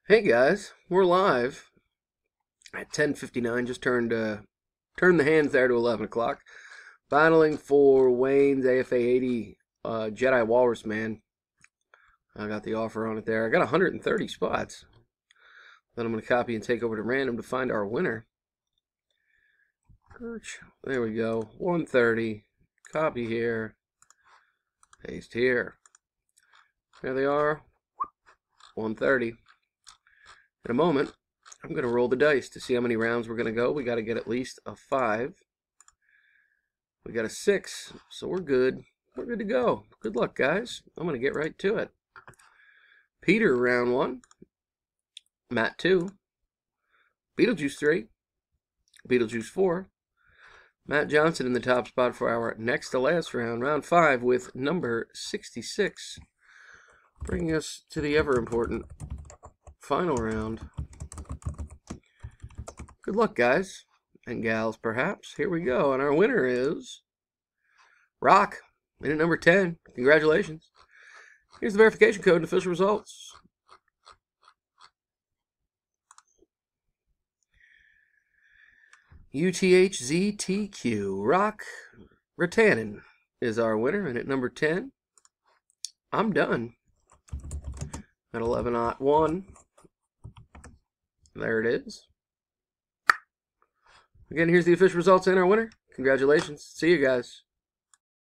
Hey guys, we're live at 10:59. Just turned the hands there to 11 o'clock. Battling for Wayne's AFA 80 Jedi Walrus Man. I got the offer on it there. I got 130 spots. Then I'm going to copy and take over to random to find our winner. There we go. 130. Copy here. Paste here. There they are. 130. In a moment, I'm going to roll the dice to see how many rounds we're going to go. We got to get at least a 5. We got a 6, so we're good. We're good to go. Good luck, guys. I'm going to get right to it. Peter, round 1. Matt, 2. Beetlejuice, 3. Beetlejuice, 4. Matt Johnson in the top spot for our next to last round. Round 5 with number 66. Bringing us to the ever-important final round. Good luck, guys and gals, perhaps. Here we go, and our winner is Rock, in at number 10. Congratulations. Here's the verification code and official results. UTHZTQ. Rock Ratanen is our winner, and at number 10. I'm done. At 11-01. There it is. Again, here's the official results and our winner. Congratulations. See you guys.